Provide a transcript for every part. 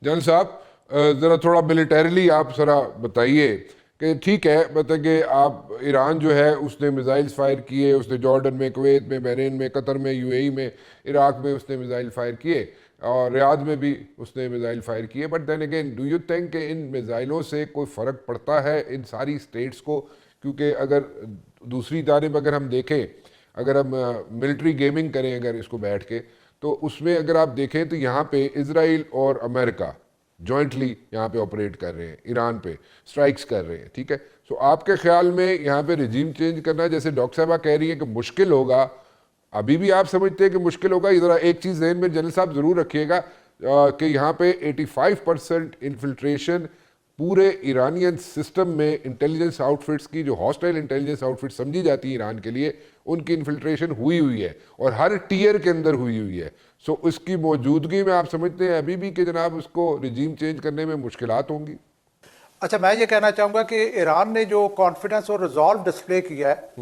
General साहब, ज़रा थोड़ा मिलिटरीली आप ज़रा बताइए कि ठीक है, मतलब कि आप ईरान जो है उसने मिज़ाइल्स फायर किए, उसने जॉर्डन में, कुवैत में, बहरीन में, कतर में, यूएई में, इराक में उसने मिज़ाइल फायर किए और रियाद में भी उसने मिज़ाइल फायर किए। But then again, do you think कि इन मिज़ाइलों से कोई फ़र्क पड़ता है इन सारी स्टेट्स को? क्योंकि अगर दूसरी जानब अगर हम देखें, अगर हम मिलिट्री गेमिंग करें अगर इसको बैठ के, तो उसमें अगर आप देखें तो यहाँ पे इजराइल और अमेरिका जॉइंटली यहाँ पे ऑपरेट कर रहे हैं, ईरान पे स्ट्राइक्स कर रहे हैं, ठीक है। सो आपके ख्याल में यहाँ पे रिजीम चेंज करना, जैसे डॉक्टर साहबा कह रही है कि मुश्किल होगा, अभी भी आप समझते हैं कि मुश्किल होगा? ज़रा एक चीज़ ज़हन में जनरल साहब ज़रूर रखिएगा कि यहाँ पे 85% इन्फिल्ट्रेशन पूरे ईरानियन सिस्टम में इंटेलिजेंस आउटफिट्स की, जो हॉस्टाइल इंटेलिजेंस आउटफिट समझी जाती है ईरान के लिए, उनकी इन्फिल्ट्रेशन हुई हुई है और हर टीयर के अंदर हुई हुई है। सो उसकी मौजूदगी में आप समझते हैं अभी भी कि जनाब उसको रिजीम चेंज करने में मुश्किलात होंगी? अच्छा, मैं ये कहना चाहूंगा कि ईरान ने जो कॉन्फिडेंस और रिजॉल्व डिस्प्ले किया है,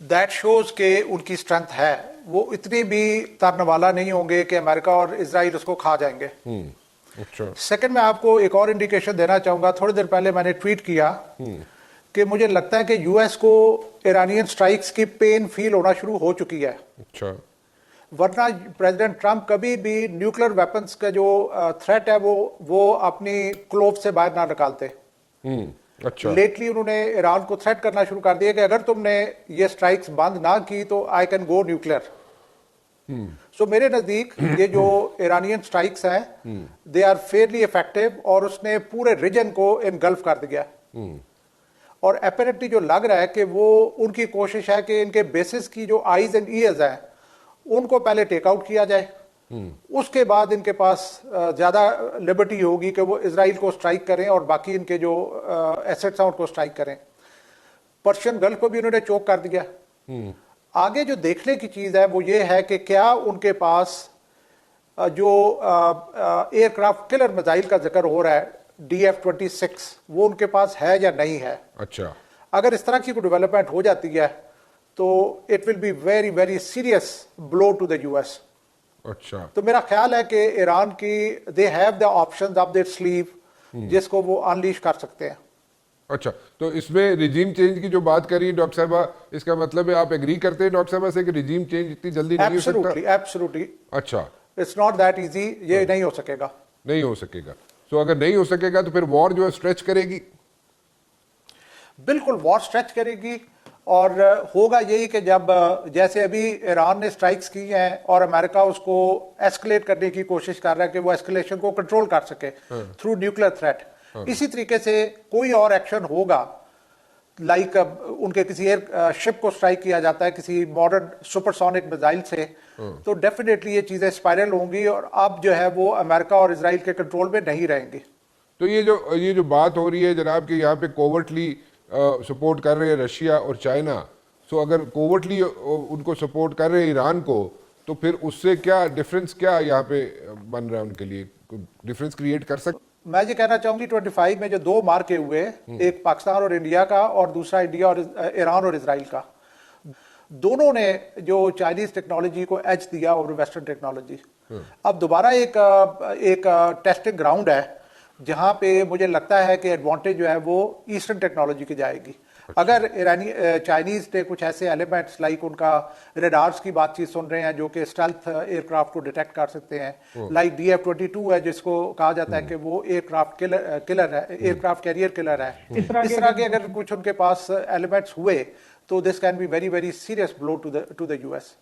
दैट शोज के उनकी स्ट्रेंथ है। वो इतनी भी तरने वाला नहीं होंगे कि अमेरिका और इसराइल उसको खा जाएंगे। अच्छा। सेकंड, मैं आपको एक और इंडिकेशन देना चाहूंगा। थोड़ी देर पहले मैंने ट्वीट किया कि मुझे लगता है कि यूएस को ईरानियन स्ट्राइक्स की पेन फील होना शुरू हो चुकी है। अच्छा। वरना प्रेसिडेंट ट्रंप कभी भी न्यूक्लियर वेपन्स का जो थ्रेट है वो अपनी क्लोव से बाहर ना निकालते। अच्छा। लेटली उन्होंने ईरान को थ्रेट करना शुरू कर दिया कि अगर तुमने ये स्ट्राइक्स बंद ना की तो आई कैन गो न्यूक्लियर। सो मेरे नजदीक ये जो ईरानियन स्ट्राइक्स हैं, दे आर फेयरली इफेक्टिव और उसने पूरे रीजन को इनगल्फ कर दिया। और अपेरेंटली जो लग रहा है कि वो उनकी कोशिश है कि इनके बेसिस की जो आईज एंड ईयर्स हैं उनको पहले टेक आउट किया जाए, उसके बाद इनके पास ज्यादा लिबर्टी होगी कि वो इसराइल को स्ट्राइक करें और बाकी इनके जो एसेट्स हैं उनको स्ट्राइक करें। पर्शियन गल्फ को भी उन्होंने चोक कर दिया। आगे जो देखने की चीज है वो ये है कि क्या उनके पास जो एयरक्राफ्ट किलर मिसाइल का जिक्र हो रहा है DF-26, वो उनके पास है या नहीं है। अच्छा। अगर इस तरह की कोई डेवलपमेंट हो जाती है तो it will be very very serious blow to the US. अच्छा। तो मेरा ख्याल है कि ईरान की they have the options up their sleeve जिसको वो अनलीश कर सकते हैं। अच्छा, तो इसमें रिजीम चेंज की जो बात करी डॉक्टर साहबा, इसका मतलब है आप एग्री करते हैं डॉक्टर साहबा से कि रिजीम चेंज इतनी जल्दी नहीं हो सकता? एब्सोल्युटली। अच्छा। इट्स नॉट दैट इजी, ये नहीं हो सकेगा। नहीं हो सकेगा। तो अगर नहीं हो सकेगा तो फिर वॉर जो है स्ट्रेच करेगी? बिल्कुल वॉर स्ट्रेच करेगी। और होगा यही कि जब जैसे अभी ईरान ने स्ट्राइक्स की हैं और अमेरिका उसको एस्केलेट करने की कोशिश कर रहा है कि वो एस्केलेशन को कंट्रोल कर सके थ्रू न्यूक्लियर थ्रेट, इसी तरीके से कोई और एक्शन होगा। लाइक उनके किसी एयर शिप को स्ट्राइक किया जाता है किसी मॉडर्न सुपरसोनिक मिसाइल से, तो डेफिनेटली ये चीजें स्पाइरल होंगी और अब जो है वो अमेरिका और इसराइल के कंट्रोल में नहीं रहेंगी। तो ये जो बात हो रही है जनाब कि यहाँ पे कोवर्टली सपोर्ट कर रहे हैं रशिया और चाइना, सो अगर कोवर्टली उनको सपोर्ट कर रहे हैं ईरान को, तो फिर उससे क्या डिफरेंस क्या यहाँ पे बन रहा है उनके लिए? डिफरेंस क्रिएट कर सकते? मैं ये कहना चाहूंगी 25 में जो दो मार्के हुए, एक पाकिस्तान और इंडिया का और दूसरा इंडिया और ईरान और इसराइल का, दोनों ने जो चाइनीज टेक्नोलॉजी को एज दिया ओवर वेस्टर्न टेक्नोलॉजी। अब दोबारा एक टेस्टिंग ग्राउंड है जहां पे मुझे लगता है कि एडवांटेज जो है वो ईस्टर्न टेक्नोलॉजी की जाएगी। अगर चाइनीज ने कुछ ऐसे एलिमेंट्स लाइक उनका रेडार्स की बातचीत सुन रहे हैं जो कि स्टेल्थ एयरक्राफ्ट को डिटेक्ट कर सकते हैं, लाइक DF-22 है जिसको कहा जाता है कि वो एयरक्राफ्ट किलर है, एयरक्राफ्ट कैरियर किलर है। इस तरह के अगर कुछ उनके पास एलिमेंट्स हुए तो this can be very very serious blow to the US.